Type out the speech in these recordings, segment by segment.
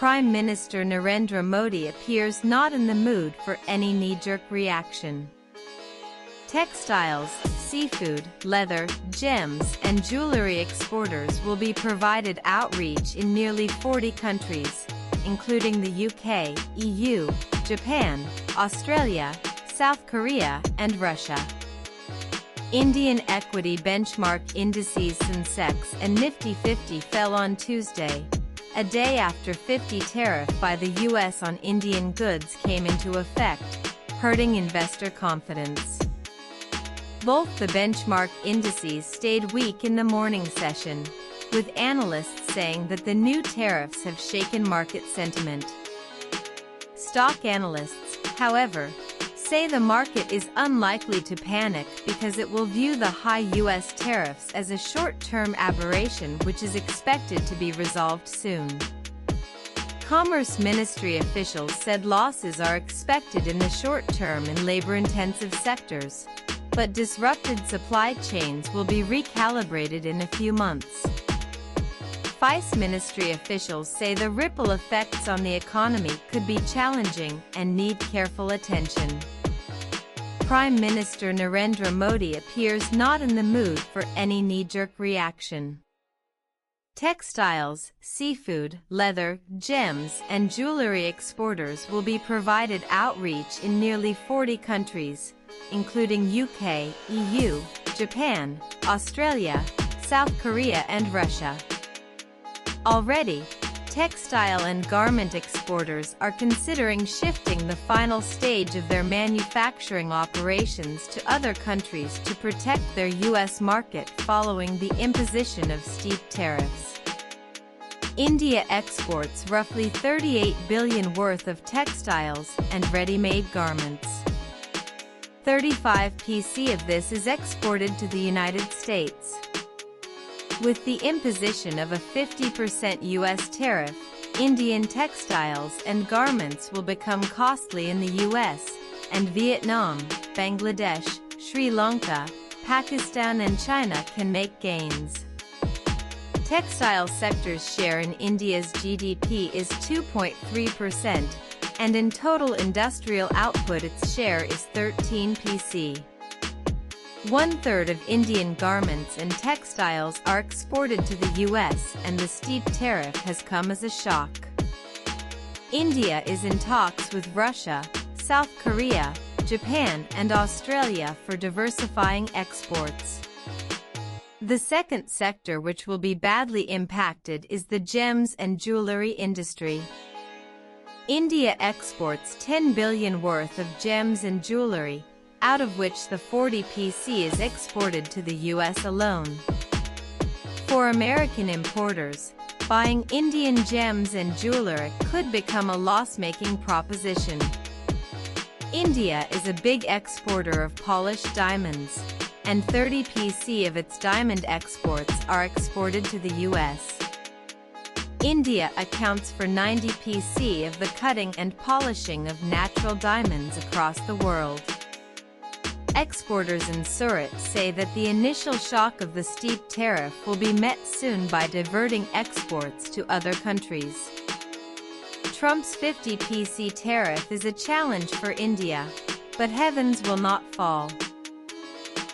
Prime Minister Narendra Modi appears not in the mood for any knee-jerk reaction. Textiles, seafood, leather, gems, and jewelry exporters will be provided outreach in nearly 40 countries, including the UK, EU, Japan, Australia, South Korea, and Russia. Indian equity benchmark indices Sensex and Nifty 50 fell on Tuesday, a day after 50 tariff by the US on Indian goods came into effect, hurting investor confidence. Both the benchmark indices stayed weak in the morning session, with analysts saying that the new tariffs have shaken market sentiment. Stock analysts, however, say the market is unlikely to panic because it will view the high U.S. tariffs as a short-term aberration which is expected to be resolved soon. Commerce Ministry officials said losses are expected in the short term in labor-intensive sectors, but disrupted supply chains will be recalibrated in a few months. Vice Ministry officials say the ripple effects on the economy could be challenging and need careful attention. Prime Minister Narendra Modi appears not in the mood for any knee-jerk reaction. Textiles, seafood, leather, gems, and jewelry exporters will be provided outreach in nearly 40 countries, including UK, EU, Japan, Australia, South Korea, and Russia. Already, textile and garment exporters are considering shifting the final stage of their manufacturing operations to other countries to protect their U.S. market following the imposition of steep tariffs. India exports roughly $38 billion worth of textiles and ready-made garments. 35% of this is exported to the United States. With the imposition of a 50% U.S. tariff, Indian textiles and garments will become costly in the U.S., and Vietnam, Bangladesh, Sri Lanka, Pakistan and China can make gains. Textile sector's share in India's GDP is 2.3%, and in total industrial output its share is 13%. One-third of Indian garments and textiles are exported to the U.S., and the steep tariff has come as a shock. India is in talks with Russia, South Korea, Japan, and Australia for diversifying exports. The second sector which will be badly impacted is the gems and jewelry industry. India exports $10 billion worth of gems and jewelry, out of which the 40% is exported to the U.S. alone. For American importers, buying Indian gems and jewelry could become a loss-making proposition. India is a big exporter of polished diamonds, and 30% of its diamond exports are exported to the U.S. India accounts for 90% of the cutting and polishing of natural diamonds across the world. Exporters in Surat say that the initial shock of the steep tariff will be met soon by diverting exports to other countries. Trump's 50% tariff is a challenge for India, but heavens will not fall.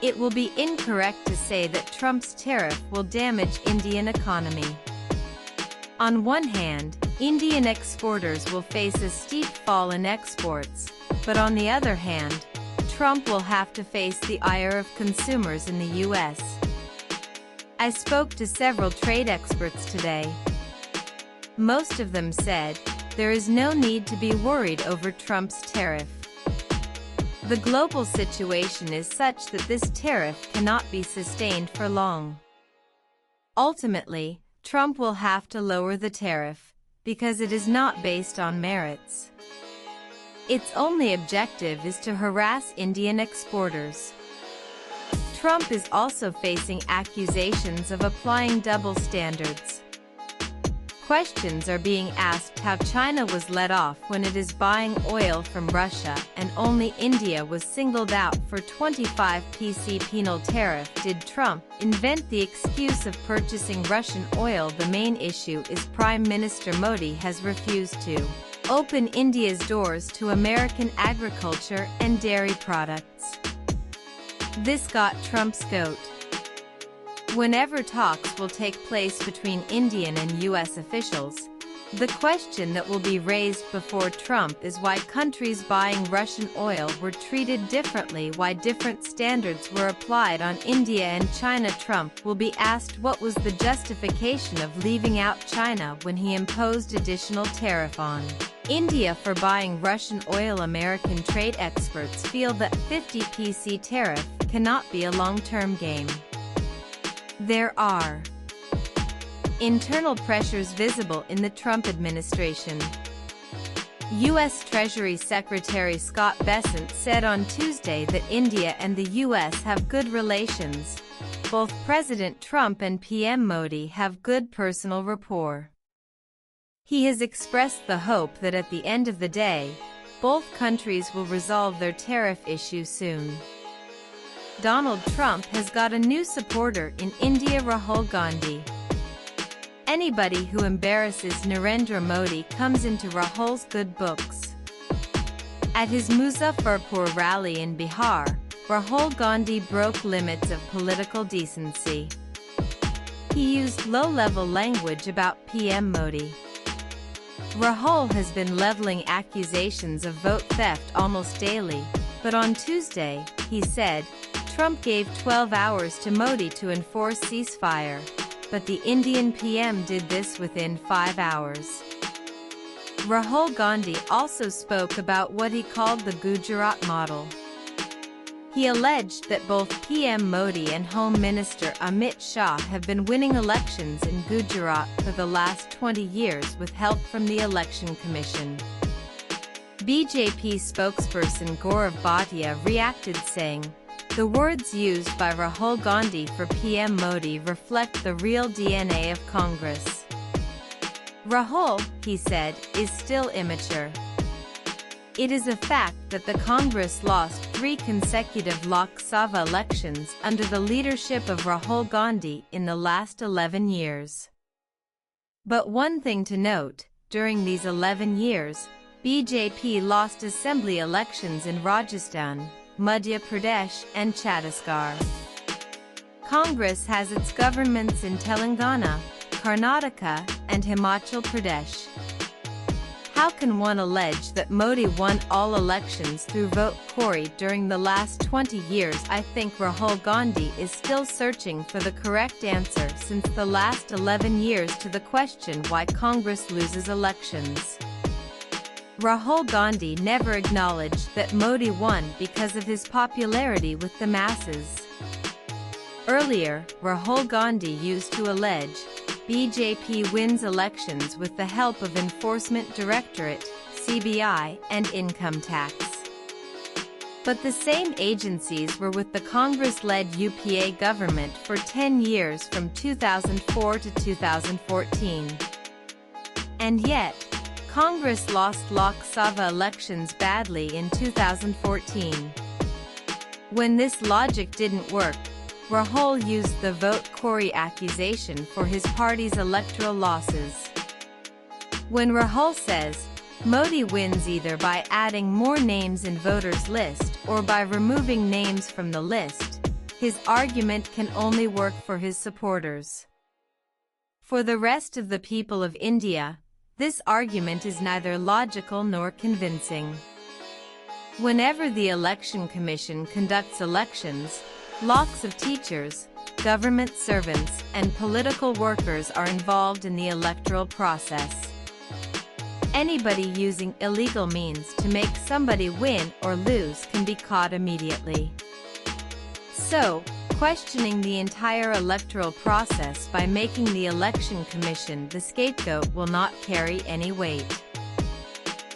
It will be incorrect to say that Trump's tariff will damage Indian economy. On one hand, Indian exporters will face a steep fall in exports, but on the other hand, Trump will have to face the ire of consumers in the U.S. I spoke to several trade experts today. Most of them said, there is no need to be worried over Trump's tariff. The global situation is such that this tariff cannot be sustained for long. Ultimately, Trump will have to lower the tariff, because it is not based on merits. Its only objective is to harass Indian exporters. Trump is also facing accusations of applying double standards. Questions are being asked how China was let off when it is buying oil from Russia and only India was singled out for 25% penal tariff. Did Trump invent the excuse of purchasing Russian oil? The main issue is Prime Minister Modi has refused to open India's doors to American agriculture and dairy products. This got Trump's goat. Whenever talks will take place between Indian and U.S. officials, the question that will be raised before Trump is why countries buying Russian oil were treated differently, why different standards were applied on India and China. Trump will be asked what was the justification of leaving out China when he imposed additional tariff on India for buying Russian oil. American trade experts feel that 50% tariff cannot be a long-term game. There are internal pressures visible in the Trump administration. U.S. Treasury Secretary Scott Bessent said on Tuesday that India and the U.S. have good relations. Both President Trump and PM Modi have good personal rapport. He has expressed the hope that at the end of the day, both countries will resolve their tariff issue soon. Donald Trump has got a new supporter in India, Rahul Gandhi. Anybody who embarrasses Narendra Modi comes into Rahul's good books. At his Muzaffarpur rally in Bihar, Rahul Gandhi broke limits of political decency. He used low-level language about PM Modi. Rahul has been leveling accusations of vote theft almost daily, but on Tuesday, he said, Trump gave 12 hours to Modi to enforce ceasefire, but the Indian PM did this within 5 hours. Rahul Gandhi also spoke about what he called the Gujarat model. He alleged that both PM Modi and Home Minister Amit Shah have been winning elections in Gujarat for the last 20 years with help from the Election Commission. BJP spokesperson Gaurav Bhatia reacted saying, "The words used by Rahul Gandhi for PM Modi reflect the real DNA of Congress. Rahul," he said, "is still immature. It is a fact that the Congress lost 3 consecutive Lok Sabha elections under the leadership of Rahul Gandhi in the last 11 years. But one thing to note, during these 11 years, BJP lost assembly elections in Rajasthan, Madhya Pradesh and Chhattisgarh. Congress has its governments in Telangana, Karnataka, and Himachal Pradesh. How can one allege that Modi won all elections through vote chori during the last 20 years? I think Rahul Gandhi is still searching for the correct answer since the last 11 years to the question why Congress loses elections. Rahul Gandhi never acknowledged that Modi won because of his popularity with the masses. Earlier, Rahul Gandhi used to allege BJP wins elections with the help of Enforcement Directorate, CBI, and income tax. But the same agencies were with the Congress-led UPA government for 10 years from 2004 to 2014. And yet, Congress lost Lok Sabha elections badly in 2014. When this logic didn't work, Rahul used the vote chori accusation for his party's electoral losses. When Rahul says, Modi wins either by adding more names in voters' list or by removing names from the list, his argument can only work for his supporters. For the rest of the people of India, this argument is neither logical nor convincing. Whenever the Election Commission conducts elections, lakhs of teachers, government servants, and political workers are involved in the electoral process. Anybody using illegal means to make somebody win or lose can be caught immediately. So, questioning the entire electoral process by making the Election Commission the scapegoat will not carry any weight.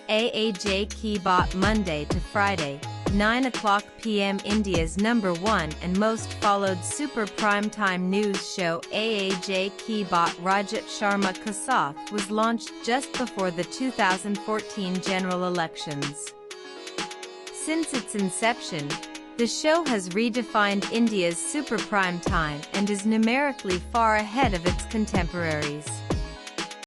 AAJ Key bought Monday to Friday, at 9 p.m. India's #1 and most followed super primetime news show Aaj Ki Baat Rajat Sharma Kasaf was launched just before the 2014 general elections. Since its inception, the show has redefined India's super prime time and is numerically far ahead of its contemporaries.